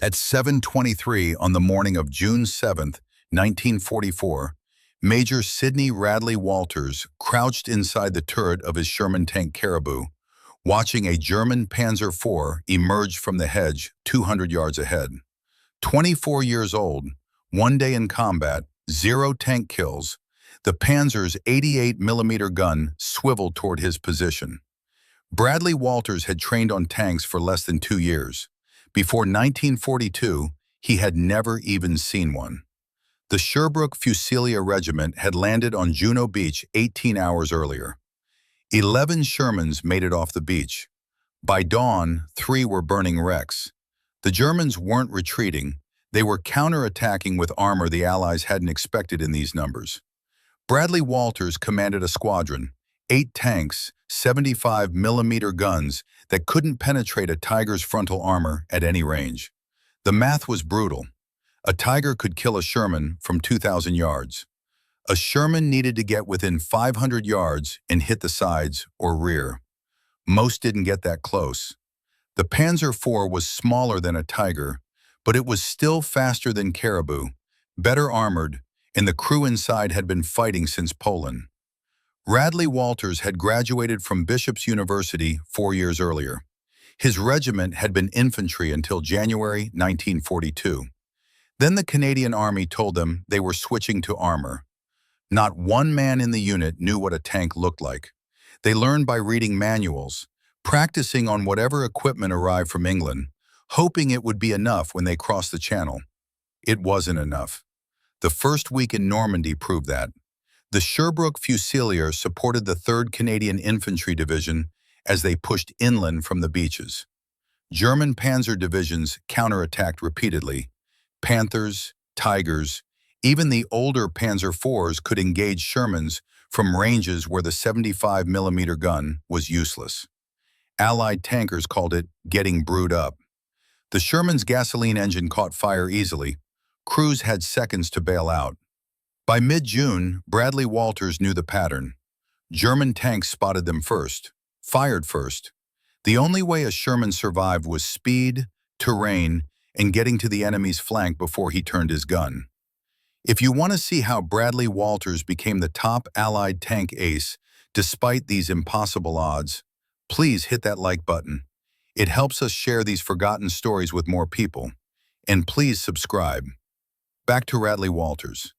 At 7:23 on the morning of June 7, 1944, Major Sidney Radley Walters crouched inside the turret of his Sherman tank Caribou, watching a German Panzer IV emerge from the hedge 200 yards ahead. 24 years old, 1 day in combat, 0 tank kills, the Panzer's 88mm gun swiveled toward his position. Bradley Walters had trained on tanks for less than 2 years. Before 1942, he had never even seen one. The Sherbrooke Fusilia Regiment had landed on Juno Beach 18 hours earlier. 11 Shermans made it off the beach. By dawn, 3 were burning wrecks. The Germans weren't retreating. They were counterattacking with armor the Allies hadn't expected in these numbers. Bradley Walters commanded a squadron, 8 tanks, 75mm guns that couldn't penetrate a Tiger's frontal armor at any range. The math was brutal. A Tiger could kill a Sherman from 2,000 yards. A Sherman needed to get within 500 yards and hit the sides or rear. Most didn't get that close. The Panzer IV was smaller than a Tiger, but it was still faster than Caribou, better armored, and the crew inside had been fighting since Poland. Radley Walters had graduated from Bishop's University 4 years earlier. His regiment had been infantry until January 1942. Then the Canadian Army told them they were switching to armor. Not one man in the unit knew what a tank looked like. They learned by reading manuals, practicing on whatever equipment arrived from England, hoping it would be enough when they crossed the Channel. It wasn't enough. The first week in Normandy proved that. The Sherbrooke Fusiliers supported the 3rd Canadian Infantry Division as they pushed inland from the beaches. German panzer divisions counterattacked repeatedly. Panthers, Tigers, even the older Panzer IVs could engage Shermans from ranges where the 75mm gun was useless. Allied tankers called it getting brewed up. The Sherman's gasoline engine caught fire easily. Crews had seconds to bail out. By mid-June, Bradley Walters knew the pattern. German tanks spotted them first, fired first. The only way a Sherman survived was speed, terrain, and getting to the enemy's flank before he turned his gun. If you want to see how Bradley Walters became the top Allied tank ace despite these impossible odds, please hit that like button. It helps us share these forgotten stories with more people. And please subscribe. Back to Radley Walters.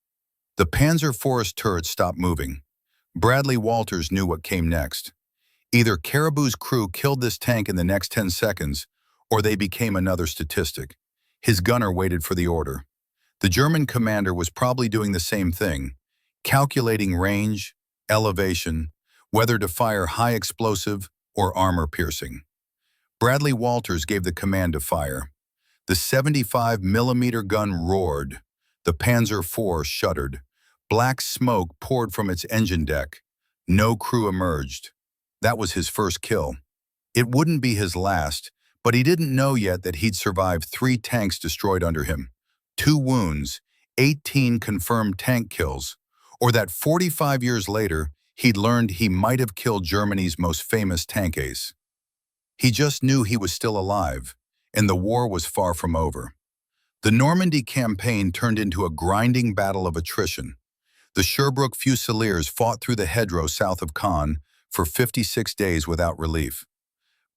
The Panzer IV turret stopped moving. Bradley Walters knew what came next. Either Caribou's crew killed this tank in the next 10 seconds, or they became another statistic. His gunner waited for the order. The German commander was probably doing the same thing, calculating range, elevation, whether to fire high explosive or armor-piercing. Bradley Walters gave the command to fire. The 75mm gun roared. The Panzer IV shuddered. Black smoke poured from its engine deck. No crew emerged. That was his first kill. It wouldn't be his last, but he didn't know yet that he'd survived 3 tanks destroyed under him, 2 wounds, 18 confirmed tank kills, or that 45 years later, he'd learned he might have killed Germany's most famous tank ace. He just knew he was still alive, and the war was far from over. The Normandy campaign turned into a grinding battle of attrition. The Sherbrooke Fusiliers fought through the hedgerow south of Caen for 56 days without relief.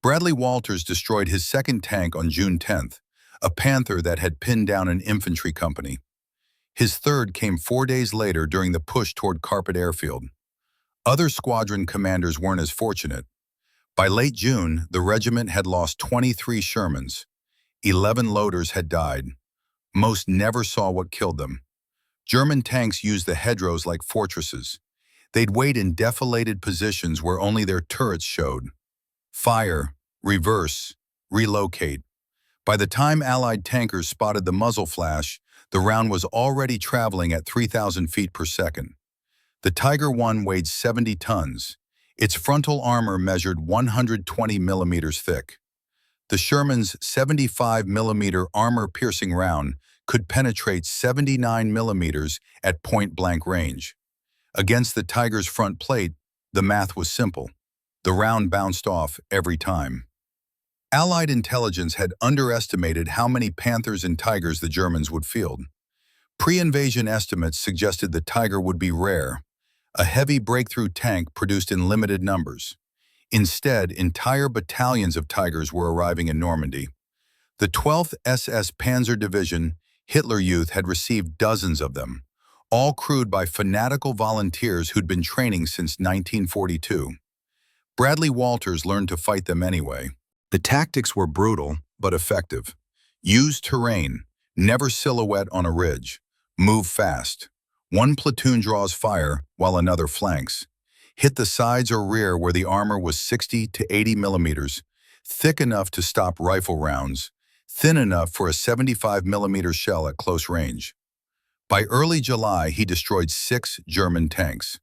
Bradley Walters destroyed his 2nd tank on June 10th, a Panther that had pinned down an infantry company. His 3rd came 4 days later during the push toward Carpet Airfield. Other squadron commanders weren't as fortunate. By late June, the regiment had lost 23 Shermans. 11 loaders had died. Most never saw what killed them. German tanks used the hedgerows like fortresses. They'd wait in defilated positions where only their turrets showed. Fire, reverse, relocate. By the time Allied tankers spotted the muzzle flash, the round was already traveling at 3,000 feet per second. The Tiger I weighed 70 tons. Its frontal armor measured 120 millimeters thick. The Sherman's 75mm armor-piercing round could penetrate 79 millimeters at point-blank range. Against the Tiger's front plate, the math was simple. The round bounced off every time. Allied intelligence had underestimated how many Panthers and Tigers the Germans would field. Pre-invasion estimates suggested the Tiger would be rare, a heavy breakthrough tank produced in limited numbers. Instead, entire battalions of Tigers were arriving in Normandy. The 12th SS Panzer Division, Hitler Youth, had received dozens of them, all crewed by fanatical volunteers who'd been training since 1942. Bradley Walters learned to fight them anyway. The tactics were brutal, but effective. Use terrain, never silhouette on a ridge. Move fast. One platoon draws fire while another flanks. Hit the sides or rear where the armor was 60 to 80 millimeters, thick enough to stop rifle rounds, thin enough for a 75 millimeter shell at close range. By early July, he destroyed 6 German tanks.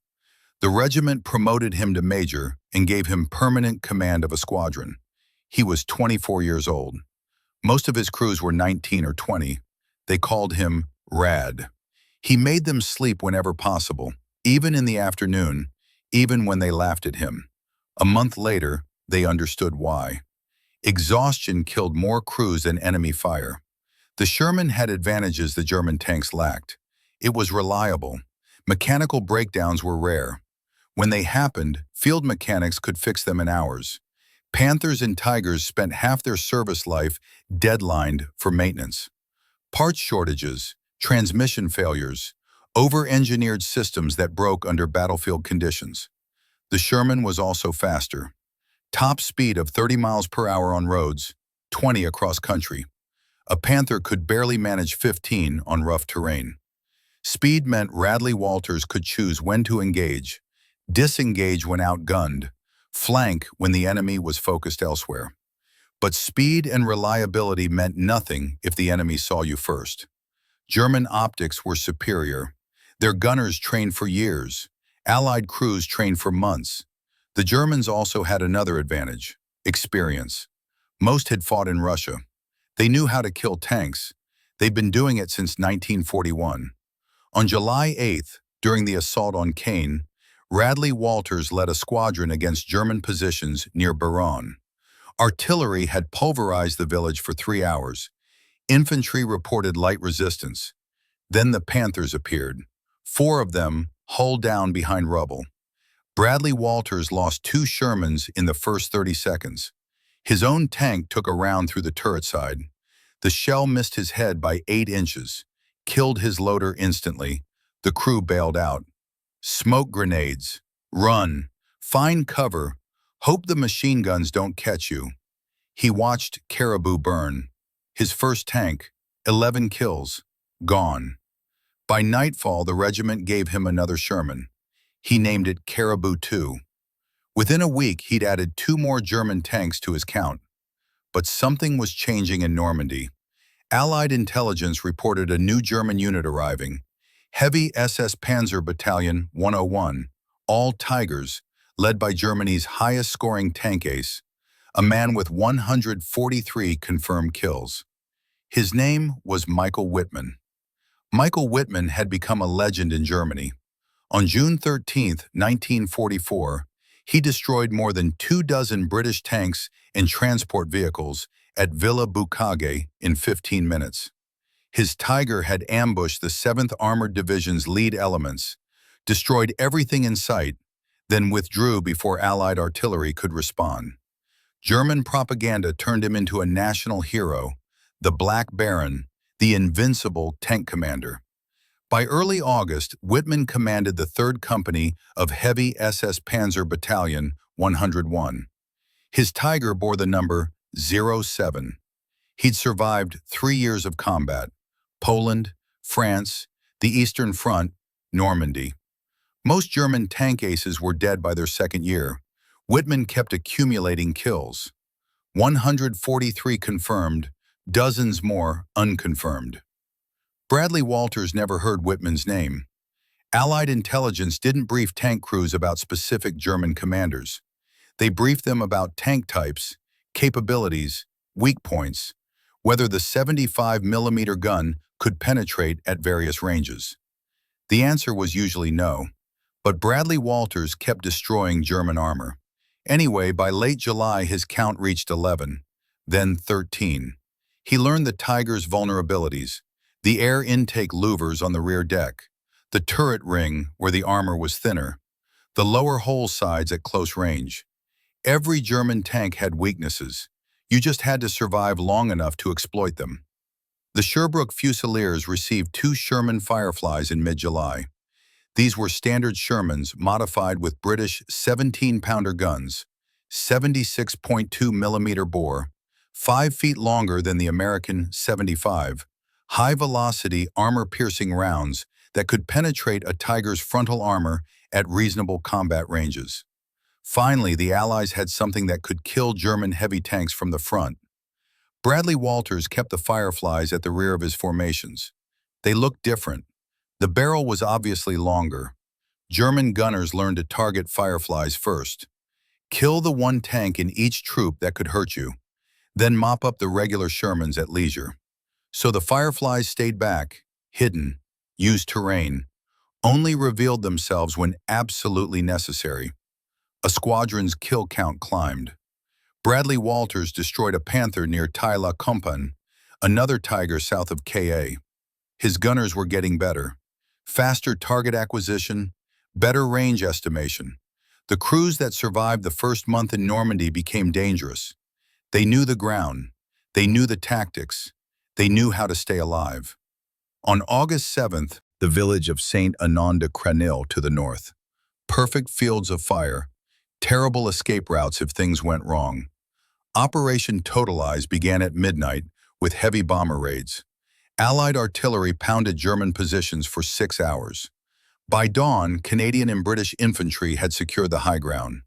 The regiment promoted him to major and gave him permanent command of a squadron. He was 24 years old. Most of his crews were 19 or 20. They called him Rad. He made them sleep whenever possible, even in the afternoon, even when they laughed at him. A month later, they understood why. Exhaustion killed more crews than enemy fire. The Sherman had advantages the German tanks lacked. It was reliable. Mechanical breakdowns were rare. When they happened, field mechanics could fix them in hours. Panthers and Tigers spent half their service life deadlined for maintenance. Parts shortages, transmission failures, over-engineered systems that broke under battlefield conditions. The Sherman was also faster. Top speed of 30 miles per hour on roads, 20 across country. A Panther could barely manage 15 on rough terrain. Speed meant Radley Walters could choose when to engage, disengage when outgunned, flank when the enemy was focused elsewhere. But speed and reliability meant nothing if the enemy saw you first. German optics were superior. Their gunners trained for years. Allied crews trained for months. The Germans also had another advantage: experience. Most had fought in Russia. They knew how to kill tanks. They'd been doing it since 1941. On July 8th, during the assault on Caen, Radley Walters led a squadron against German positions near Baronne. Artillery had pulverized the village for 3 hours. Infantry reported light resistance. Then the Panthers appeared, 4 of them hull down behind rubble. Bradley Walters lost 2 Shermans in the first 30 seconds. His own tank took a round through the turret side. The shell missed his head by 8 inches, killed his loader instantly. The crew bailed out. Smoke grenades. Run. Find cover. Hope the machine guns don't catch you. He watched Caribou burn. His first tank, 11 kills, gone. By nightfall, the regiment gave him another Sherman. He named it Caribou II. Within a week, he'd added 2 more German tanks to his count. But something was changing in Normandy. Allied intelligence reported a new German unit arriving. Heavy SS Panzer Battalion 101, all Tigers, led by Germany's highest-scoring tank ace, a man with 143 confirmed kills. His name was Michael Wittmann. Michael Wittmann had become a legend in Germany. On June 13, 1944, he destroyed more than 24 British tanks and transport vehicles at Villa Bukage in 15 minutes. His Tiger had ambushed the 7th Armored Division's lead elements, destroyed everything in sight, then withdrew before Allied artillery could respond. German propaganda turned him into a national hero, the Black Baron, the invincible tank commander. By early August, Wittmann commanded the 3rd Company of Heavy SS Panzer Battalion 101. His Tiger bore the number 07. He'd survived 3 years of combat: Poland, France, the Eastern Front, Normandy. Most German tank aces were dead by their 2nd year. Wittmann kept accumulating kills. 143 confirmed, dozens more unconfirmed. Bradley Walters never heard Wittmann's name. Allied intelligence didn't brief tank crews about specific German commanders. They briefed them about tank types, capabilities, weak points, whether the 75 millimeter gun could penetrate at various ranges. The answer was usually no, but Bradley Walters kept destroying German armor. Anyway, by late July, his count reached 11. then 13. He learned the Tiger's vulnerabilities, the air intake louvers on the rear deck, the turret ring where the armor was thinner, the lower hull sides at close range. Every German tank had weaknesses. You just had to survive long enough to exploit them. The Sherbrooke Fusiliers received 2 Sherman Fireflies in mid-July. These were standard Shermans modified with British 17-pounder guns, 76.2 mm bore, 5 feet longer than the American 75, high-velocity, armor-piercing rounds that could penetrate a Tiger's frontal armor at reasonable combat ranges. Finally, the Allies had something that could kill German heavy tanks from the front. Bradley Walters kept the Fireflies at the rear of his formations. They looked different. The barrel was obviously longer. German gunners learned to target Fireflies first. Kill the one tank in each troop that could hurt you, then mop up the regular Shermans at leisure. So the Fireflies stayed back, hidden, used terrain, only revealed themselves when absolutely necessary. A squadron's kill count climbed. Bradley Walters destroyed a Panther near Tai-La Compagne, another Tiger south of Ka. His gunners were getting better. Faster target acquisition, better range estimation. The crews that survived the first month in Normandy became dangerous. They knew the ground. They knew the tactics. They knew how to stay alive. On August 7th, the village of Saint-Anon-de-Crenil to the north. Perfect fields of fire. Terrible escape routes if things went wrong. Operation Totalize began at midnight with heavy bomber raids. Allied artillery pounded German positions for 6 hours. By dawn, Canadian and British infantry had secured the high ground.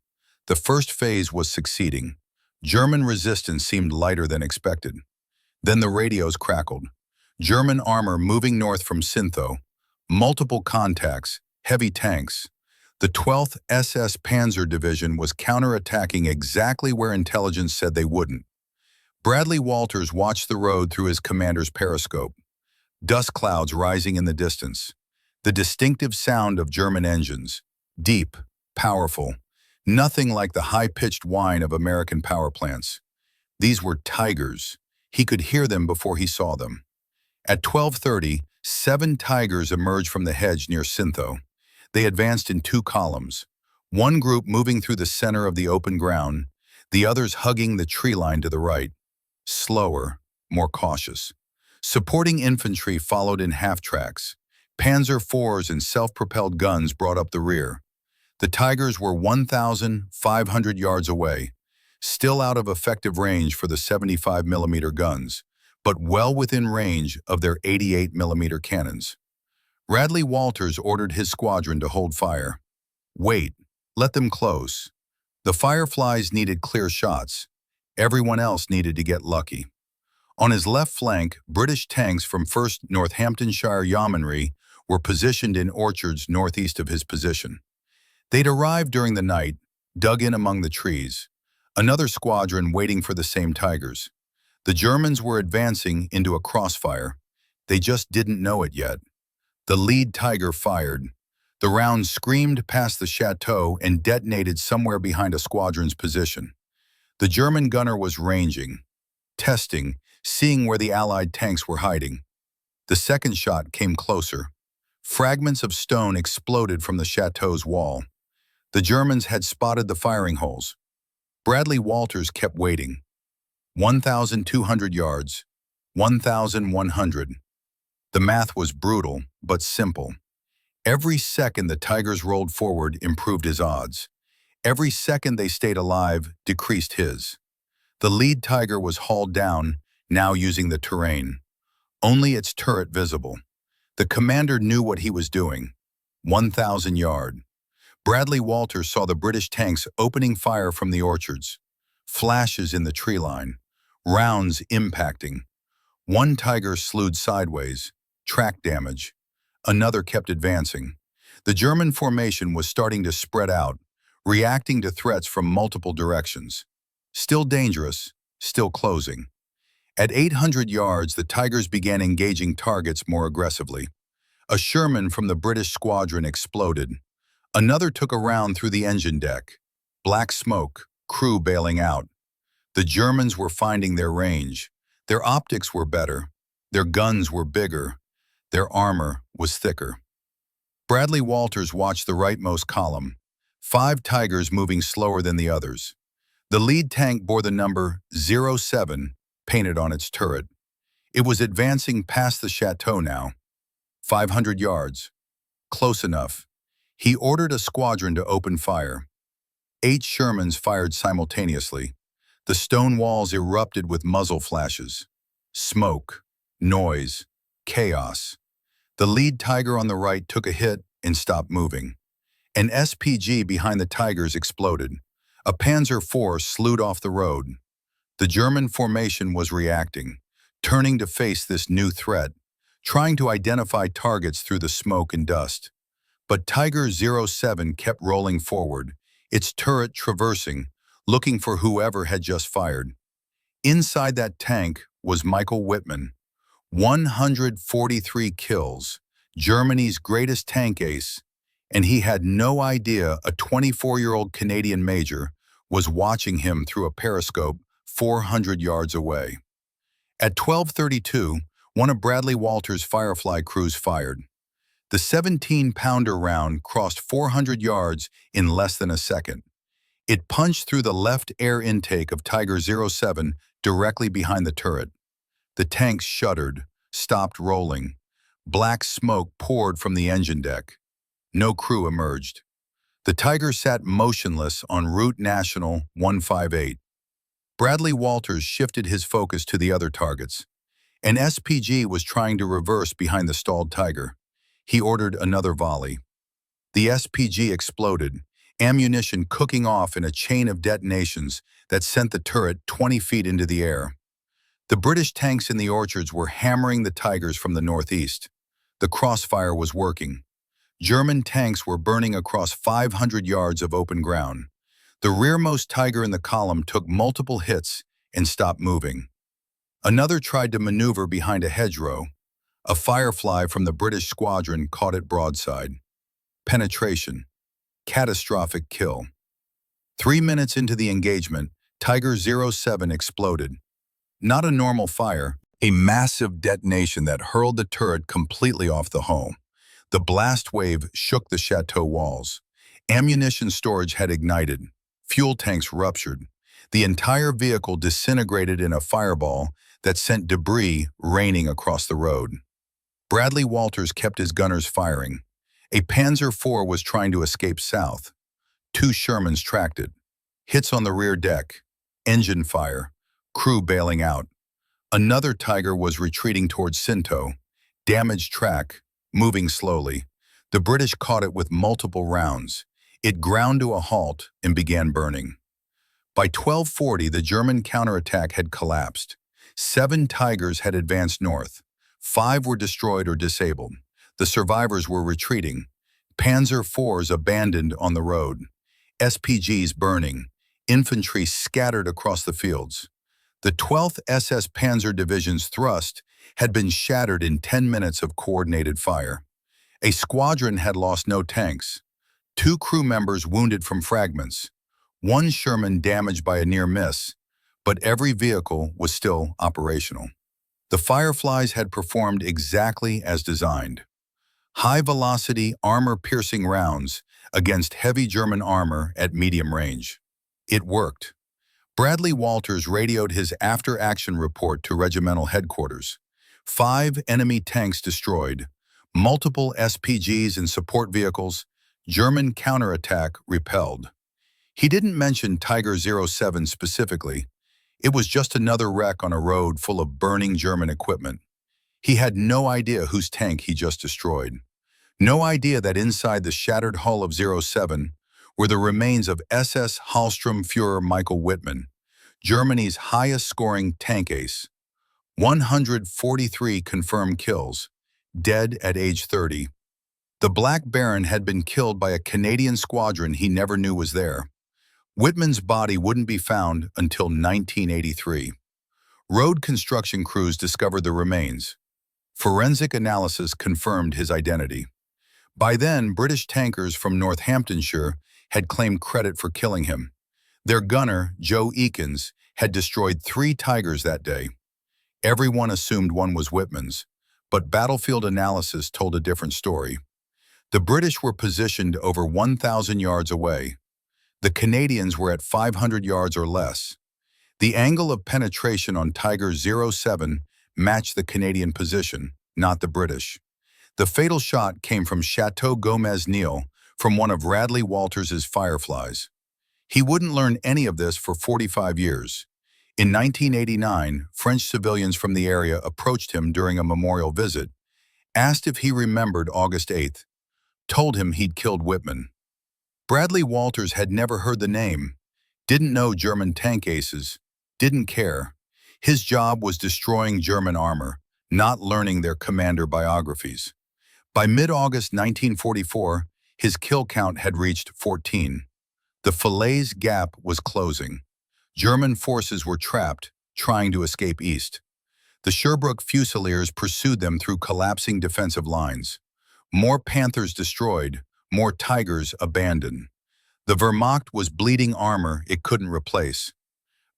The first phase was succeeding. German resistance seemed lighter than expected. Then the radios crackled. German armor moving north from Sintho. Multiple contacts, heavy tanks. The 12th SS Panzer Division was counterattacking exactly where intelligence said they wouldn't. Bradley Walters watched the road through his commander's periscope. Dust clouds rising in the distance. The distinctive sound of German engines. Deep, powerful. Nothing like the high-pitched whine of American power plants. These were Tigers. He could hear them before he saw them. At 12:30, 7 Tigers emerged from the hedge near Sintho. They advanced in 2 columns, one group moving through the center of the open ground, the others hugging the tree line to the right. Slower, more cautious. Supporting infantry followed in half-tracks. Panzer IVs and self-propelled guns brought up the rear. The Tigers were 1,500 yards away, still out of effective range for the 75mm guns, but well within range of their 88mm cannons. Bradley Walters ordered his squadron to hold fire. Wait, let them close. The Fireflies needed clear shots. Everyone else needed to get lucky. On his left flank, British tanks from 1st Northamptonshire Yeomanry were positioned in orchards northeast of his position. They'd arrived during the night, dug in among the trees. Another squadron waiting for the same Tigers. The Germans were advancing into a crossfire. They just didn't know it yet. The lead Tiger fired. The round screamed past the chateau and detonated somewhere behind a squadron's position. The German gunner was ranging, testing, seeing where the Allied tanks were hiding. The second shot came closer. Fragments of stone exploded from the chateau's wall. The Germans had spotted the firing holes. Bradley Walters kept waiting. 1,200 yards. 1,100. The math was brutal, but simple. Every second the Tigers rolled forward improved his odds. Every second they stayed alive decreased his. The lead Tiger was hauled down, now using the terrain. Only its turret visible. The commander knew what he was doing. 1,000 yard. Bradley Walters saw the British tanks opening fire from the orchards. Flashes in the tree line. Rounds impacting. One Tiger slewed sideways. Track damage. Another kept advancing. The German formation was starting to spread out, reacting to threats from multiple directions. Still dangerous, still closing. At 800 yards, the Tigers began engaging targets more aggressively. A Sherman from the British squadron exploded. Another took a round through the engine deck. Black smoke, crew bailing out. The Germans were finding their range. Their optics were better. Their guns were bigger. Their armor was thicker. Bradley Walters watched the rightmost column, 5 Tigers moving slower than the others. The lead tank bore the number 07 painted on its turret. It was advancing past the chateau now. 500 yards. Close enough. He ordered a squadron to open fire. 8 Shermans fired simultaneously. The stone walls erupted with muzzle flashes. Smoke, noise, chaos. The lead Tiger on the right took a hit and stopped moving. An SPG behind the Tigers exploded. A Panzer IV slewed off the road. The German formation was reacting, turning to face this new threat, trying to identify targets through the smoke and dust. But Tiger 07 kept rolling forward, its turret traversing, looking for whoever had just fired. Inside that tank was Michael Wittmann. 143 kills, Germany's greatest tank ace, and he had no idea a 24-year-old Canadian major was watching him through a periscope 400 yards away. At 12:32, one of Bradley Walters' Firefly crews fired. The 17-pounder round crossed 400 yards in less than a second. It punched through the left air intake of Tiger 07 directly behind the turret. The tanks shuddered, stopped rolling. Black smoke poured from the engine deck. No crew emerged. The Tiger sat motionless on Route National 158. Bradley Walters shifted his focus to the other targets. An SPG was trying to reverse behind the stalled Tiger. He ordered another volley. The SPG exploded, ammunition cooking off in a chain of detonations that sent the turret 20 feet into the air. The British tanks in the orchards were hammering the Tigers from the northeast. The crossfire was working. German tanks were burning across 500 yards of open ground. The rearmost Tiger in the column took multiple hits and stopped moving. Another tried to maneuver behind a hedgerow. A Firefly from the British squadron caught it broadside. Penetration. Catastrophic kill. 3 minutes into the engagement, Tiger 07 exploded. Not a normal fire, a massive detonation that hurled the turret completely off the hull. The blast wave shook the chateau walls. Ammunition storage had ignited. Fuel tanks ruptured. The entire vehicle disintegrated in a fireball that sent debris raining across the road. Bradley Walters kept his gunners firing. A Panzer IV was trying to escape south. 2 Shermans tracked it. Hits on the rear deck. Engine fire. Crew bailing out. Another Tiger was retreating towards Sinto. Damaged track, moving slowly. The British caught it with multiple rounds. It ground to a halt and began burning. By 12:40, the German counterattack had collapsed. 7 Tigers had advanced north. 5 were destroyed or disabled. The survivors were retreating. Panzer IVs abandoned on the road. SPGs burning. Infantry scattered across the fields. The 12th SS Panzer Division's thrust had been shattered in 10 minutes of coordinated fire. A squadron had lost no tanks. 2 crew members wounded from fragments. 1 Sherman damaged by a near miss, but every vehicle was still operational. The Fireflies had performed exactly as designed. High-velocity, armor-piercing rounds against heavy German armor at medium range. It worked. Bradley Walters radioed his after-action report to regimental headquarters. 5 enemy tanks destroyed, multiple SPGs and support vehicles, German counterattack repelled. He didn't mention Tiger 07 specifically. It was just another wreck on a road full of burning German equipment. He had no idea whose tank he just destroyed. No idea that inside the shattered hull of 07 were the remains of SS Hallsturmführer Michael Wittmann, Germany's highest-scoring tank ace. 143 confirmed kills, dead at age 30. The Black Baron had been killed by a Canadian squadron he never knew was there. Wittmann's body wouldn't be found until 1983. Road construction crews discovered the remains. Forensic analysis confirmed his identity. By then, British tankers from Northamptonshire had claimed credit for killing him. Their gunner, Joe Eakins, had destroyed 3 Tigers that day. Everyone assumed one was Whitman's, but battlefield analysis told a different story. The British were positioned over 1,000 yards away. The Canadians were at 500 yards or less. The angle of penetration on Tiger 07 matched the Canadian position, not the British. The fatal shot came from Chateau Gomez-Niel, from one of Radley Walters's Fireflies. He wouldn't learn any of this for 45 years. In 1989, French civilians from the area approached him during a memorial visit, asked if he remembered August 8th, told him he'd killed Whitman. Bradley Walters had never heard the name, didn't know German tank aces, didn't care. His job was destroying German armor, not learning their commander biographies. By mid-August 1944, his kill count had reached 14. The Falaise Gap was closing. German forces were trapped, trying to escape east. The Sherbrooke Fusiliers pursued them through collapsing defensive lines. More Panthers destroyed, more Tigers abandoned. The Wehrmacht was bleeding armor it couldn't replace.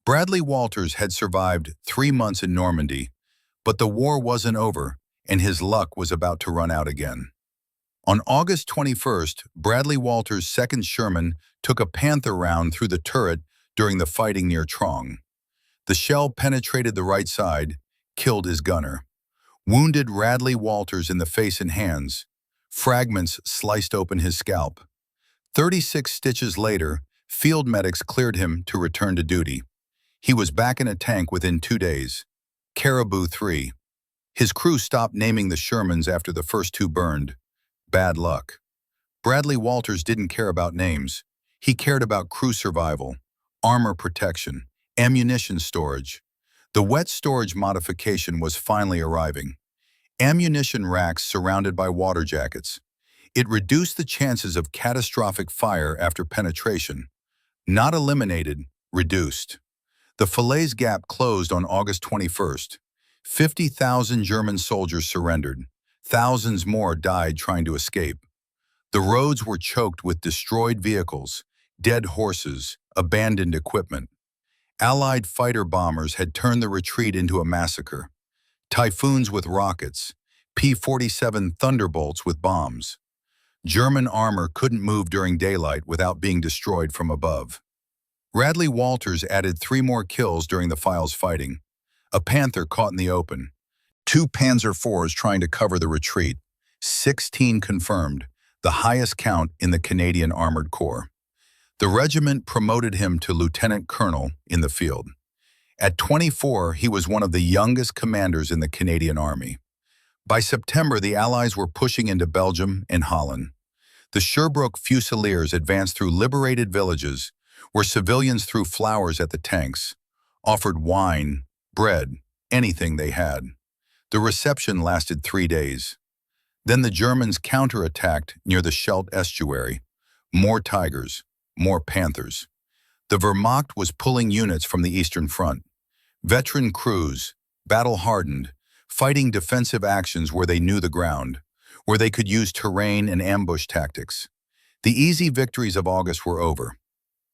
Bradley Walters had survived 3 months in Normandy, but the war wasn't over, and his luck was about to run out again. On August 21st, Bradley Walters' 2nd Sherman took a Panther round through the turret during the fighting near Trong. The shell penetrated the right side, killed his gunner. Wounded Radley Walters in the face and hands. Fragments sliced open his scalp. 36 stitches later, field medics cleared him to return to duty. He was back in a tank within 2 days. Caribou 3. His crew stopped naming the Shermans after the first 2 burned. Bad luck. Bradley Walters didn't care about names. He cared about crew survival, armor protection, ammunition storage. The wet storage modification was finally arriving. Ammunition racks surrounded by water jackets. It reduced the chances of catastrophic fire after penetration. Not eliminated, reduced. The Falaise Gap closed on August 21st. 50,000 German soldiers surrendered. Thousands more died trying to escape. The roads were choked with destroyed vehicles, dead horses, abandoned equipment. Allied fighter bombers had turned the retreat into a massacre. Typhoons with rockets, P-47 Thunderbolts with bombs. German armor couldn't move during daylight without being destroyed from above. Radley Walters added 3 more kills during the files fighting. A Panther caught in the open. 2 Panzer IVs trying to cover the retreat. 16 confirmed, the highest count in the Canadian Armored Corps. The regiment promoted him to lieutenant colonel in the field. At 24, he was one of the youngest commanders in the Canadian Army. By September, the Allies were pushing into Belgium and Holland. The Sherbrooke Fusiliers advanced through liberated villages, where civilians threw flowers at the tanks, offered wine, bread, anything they had. The reception lasted 3 days. Then the Germans counterattacked near the Scheldt estuary. More Tigers, more Panthers. The Wehrmacht was pulling units from the Eastern Front. Veteran crews, battle-hardened, fighting defensive actions where they knew the ground, where they could use terrain and ambush tactics. The easy victories of August were over.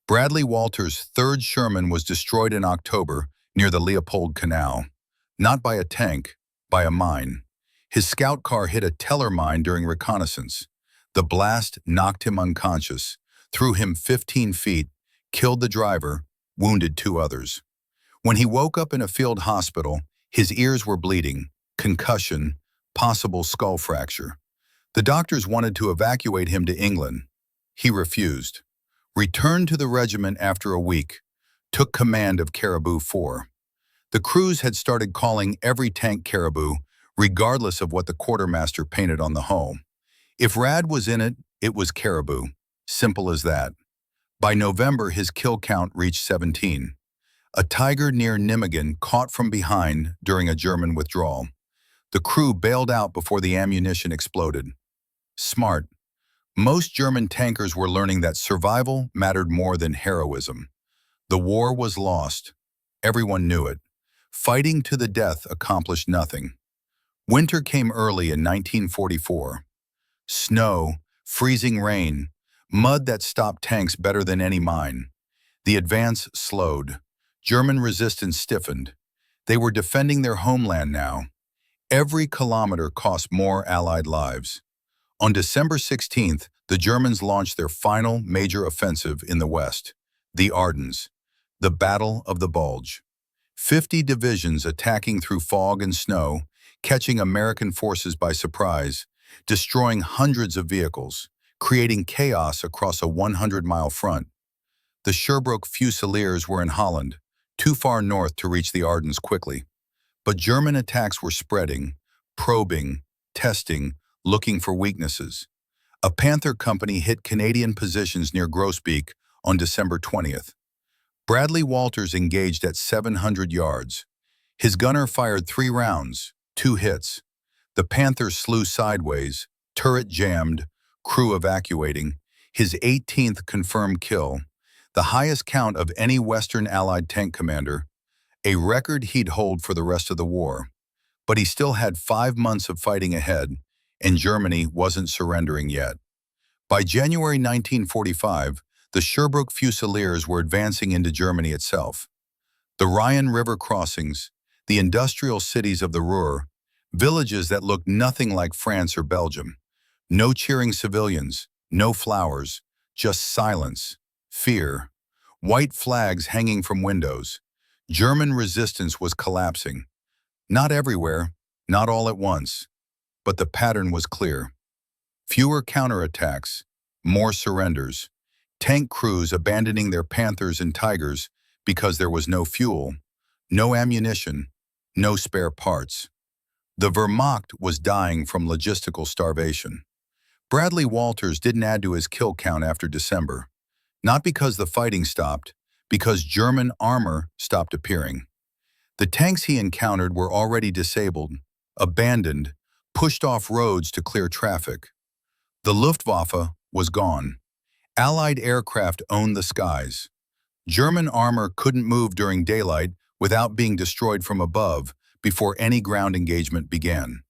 Bradley Walters' 3rd Sherman was destroyed in October near the Leopold Canal, not by a tank, by a mine. His scout car hit a Teller mine during reconnaissance. The blast knocked him unconscious, threw him 15 feet, killed the driver, wounded 2 others. When he woke up in a field hospital, his ears were bleeding, concussion, possible skull fracture. The doctors wanted to evacuate him to England. He refused. Returned to the regiment after a week, took command of Caribou 4. The crews had started calling every tank Caribou, regardless of what the quartermaster painted on the hull. If Rad was in it, it was Caribou. Simple as that. By November, his kill count reached 17. A Tiger near Nijmegen caught from behind during a German withdrawal. The crew bailed out before the ammunition exploded. Smart. Most German tankers were learning that survival mattered more than heroism. The war was lost. Everyone knew it. Fighting to the death accomplished nothing. Winter came early in 1944. Snow, freezing rain, mud that stopped tanks better than any mine. The advance slowed. German resistance stiffened. They were defending their homeland now. Every kilometer cost more Allied lives. On December 16th, the Germans launched their final major offensive in the West, the Ardennes, the Battle of the Bulge. 50 divisions attacking through fog and snow, catching American forces by surprise, destroying hundreds of vehicles, creating chaos across a 100-mile front. The Sherbrooke Fusiliers were in Holland, too far north to reach the Ardennes quickly. But German attacks were spreading, probing, testing, looking for weaknesses. A Panther company hit Canadian positions near Groesbeek on December 20th. Bradley Walters engaged at 700 yards. His gunner fired 3 rounds, 2 hits. The Panther slew sideways, turret jammed, crew evacuating, his 18th confirmed kill, the highest count of any Western Allied tank commander, a record he'd hold for the rest of the war. But he still had 5 months of fighting ahead, and Germany wasn't surrendering yet. By January 1945, the Sherbrooke Fusiliers were advancing into Germany itself. The Rhine River crossings, the industrial cities of the Ruhr, villages that looked nothing like France or Belgium. No cheering civilians, no flowers, just silence, fear, white flags hanging from windows. German resistance was collapsing. Not everywhere, not all at once, but the pattern was clear. Fewer counterattacks, more surrenders, tank crews abandoning their Panthers and Tigers because there was no fuel, no ammunition, no spare parts. The Wehrmacht was dying from logistical starvation. Bradley Walters didn't add to his kill count after December, not because the fighting stopped, because German armor stopped appearing. The tanks he encountered were already disabled, abandoned, pushed off roads to clear traffic. The Luftwaffe was gone. Allied aircraft owned the skies. German armor couldn't move during daylight without being destroyed from above before any ground engagement began.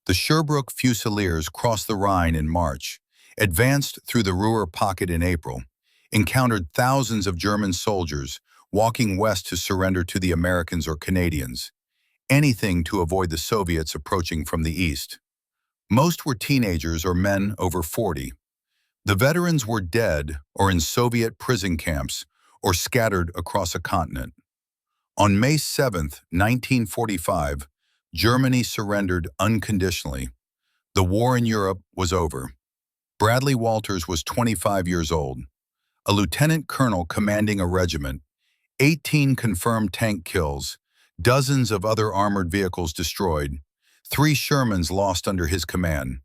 The Sherbrooke Fusiliers crossed the Rhine in March, advanced through the Ruhr pocket in April, encountered thousands of German soldiers walking west to surrender to the Americans or Canadians, anything to avoid the Soviets approaching from the east. Most were teenagers or men over 40. The veterans were dead or in Soviet prison camps or scattered across a continent. On May 7, 1945, Germany surrendered unconditionally. The war in Europe was over. Bradley Walters was 25 years old, a lieutenant colonel commanding a regiment, 18 confirmed tank kills, dozens of other armored vehicles destroyed, 3 Shermans lost under his command,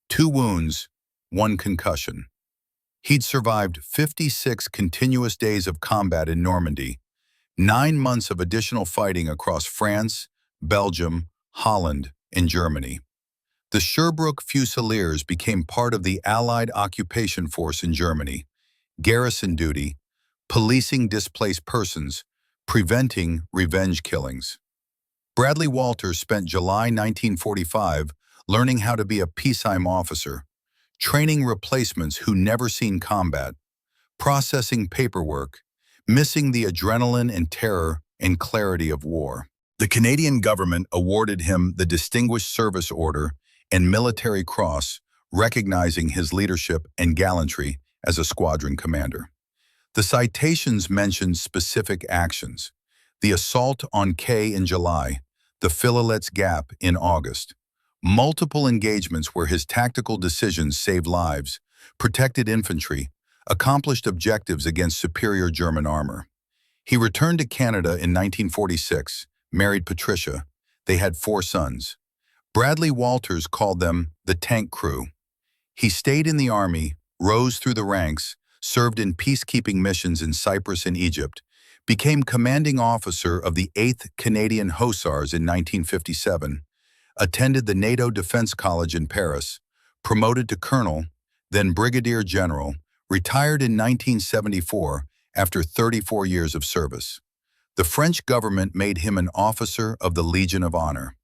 2 wounds, 1 concussion. He'd survived 56 continuous days of combat in Normandy, 9 months of additional fighting across France, Belgium, Holland, and Germany. The Sherbrooke Fusiliers became part of the Allied occupation force in Germany, garrison duty, policing displaced persons, preventing revenge killings. Bradley Walters spent July 1945 learning how to be a peacetime officer, training replacements who never seen combat, processing paperwork, missing the adrenaline and terror and clarity of war. The Canadian government awarded him the Distinguished Service Order and Military Cross, recognizing his leadership and gallantry as a squadron commander. The citations mentioned specific actions: the assault on K in July, the Philolets Gap in August, multiple engagements where his tactical decisions saved lives, protected infantry, accomplished objectives against superior German armor. He returned to Canada in 1946, married Patricia. They had 4 sons. Bradley Walters called them the Tank Crew. He stayed in the Army, rose through the ranks, served in peacekeeping missions in Cyprus and Egypt, became commanding officer of the 8th Canadian Hussars in 1957, attended the NATO Defense College in Paris, promoted to colonel, then brigadier general, retired in 1974 after 34 years of service. The French government made him an officer of the Legion of Honor.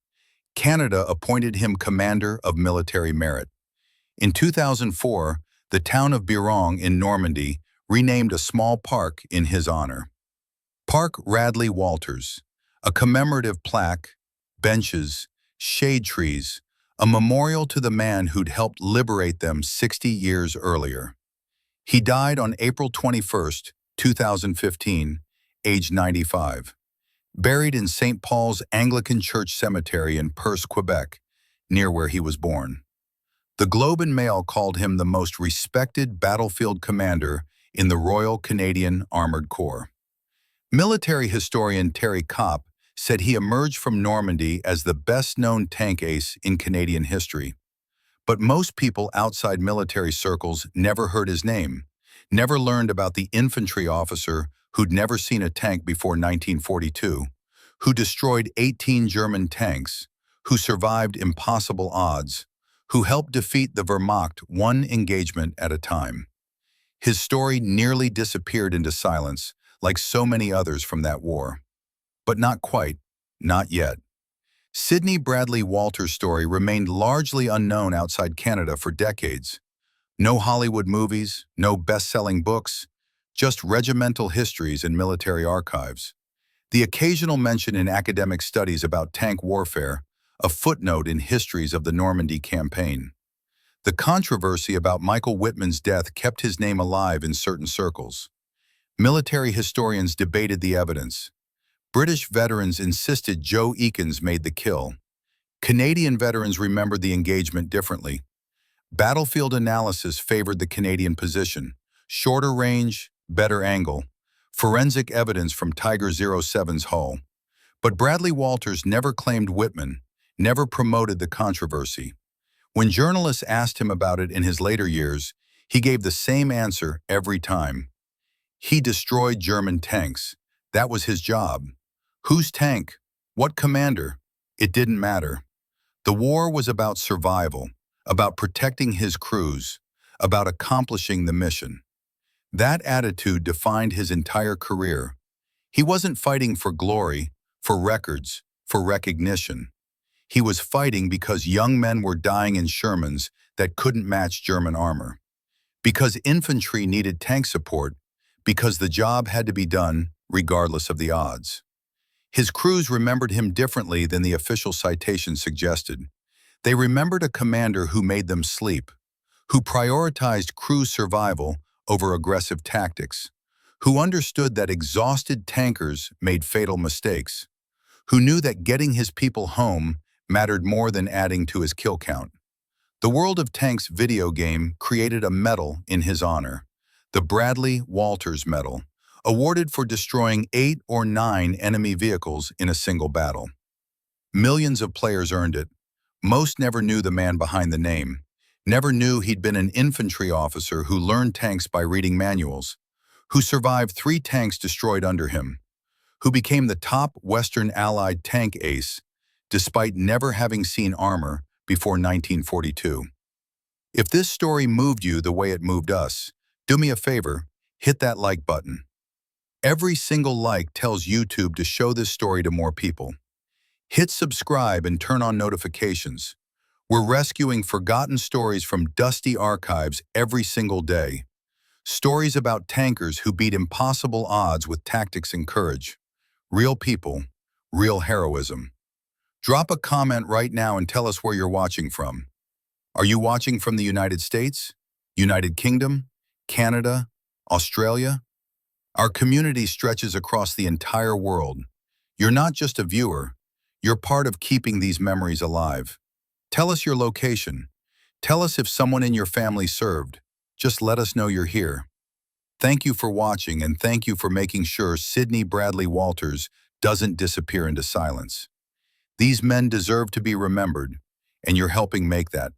Canada appointed him Commander of Military Merit. In 2004, the town of Biron in Normandy renamed a small park in his honor. Park Radley Walters, a commemorative plaque, benches, shade trees, a memorial to the man who'd helped liberate them 60 years earlier. He died on April 21, 2015, aged 95. Buried in St. Paul's Anglican Church Cemetery in Perce, Quebec, near where he was born. The Globe and Mail called him the most respected battlefield commander in the Royal Canadian Armoured Corps. Military historian Terry Kopp said he emerged from Normandy as the best-known tank ace in Canadian history. But most people outside military circles never heard his name, never learned about the infantry officer who'd never seen a tank before 1942, who destroyed 18 German tanks, who survived impossible odds, who helped defeat the Wehrmacht one engagement at a time. His story nearly disappeared into silence, like so many others from that war. But not quite, not yet. Sidney Bradley Walters' story remained largely unknown outside Canada for decades. No Hollywood movies, no best-selling books, just regimental histories in military archives. The occasional mention in academic studies about tank warfare, a footnote in histories of the Normandy campaign. The controversy about Michael Whitman's death kept his name alive in certain circles. Military historians debated the evidence. British veterans insisted Joe Eakins made the kill. Canadian veterans remembered the engagement differently. Battlefield analysis favored the Canadian position. Shorter range, better angle. Forensic evidence from Tiger 07's hull. But Bradley Walters never claimed Whitman, never promoted the controversy. When journalists asked him about it in his later years, he gave the same answer every time. He destroyed German tanks. That was his job. Whose tank? What commander? It didn't matter. The war was about survival, about protecting his crews, about accomplishing the mission. That attitude defined his entire career. He wasn't fighting for glory, for records, for recognition. He was fighting because young men were dying in Shermans that couldn't match German armor. Because infantry needed tank support, because the job had to be done regardless of the odds. His crews remembered him differently than the official citation suggested. They remembered a commander who made them sleep, who prioritized crew survival over aggressive tactics, who understood that exhausted tankers made fatal mistakes, who knew that getting his people home mattered more than adding to his kill count. The World of Tanks video game created a medal in his honor, the Bradley Walters Medal, awarded for destroying 8 or 9 enemy vehicles in a single battle. Millions of players earned it. Most never knew the man behind the name, never knew he'd been an infantry officer who learned tanks by reading manuals, who survived 3 tanks destroyed under him, who became the top Western Allied tank ace, despite never having seen armor before 1942. If this story moved you the way it moved us, do me a favor, hit that like button. Every single like tells YouTube to show this story to more people. Hit subscribe and turn on notifications. We're rescuing forgotten stories from dusty archives every single day. Stories about tankers who beat impossible odds with tactics and courage. Real people, real heroism. Drop a comment right now and tell us where you're watching from. Are you watching from the United States, United Kingdom, Canada, Australia? Our community stretches across the entire world. You're not just a viewer, you're part of keeping these memories alive. Tell us your location. Tell us if someone in your family served. Just let us know you're here. Thank you for watching, and thank you for making sure Sidney Bradley Walters doesn't disappear into silence. These men deserve to be remembered, and you're helping make that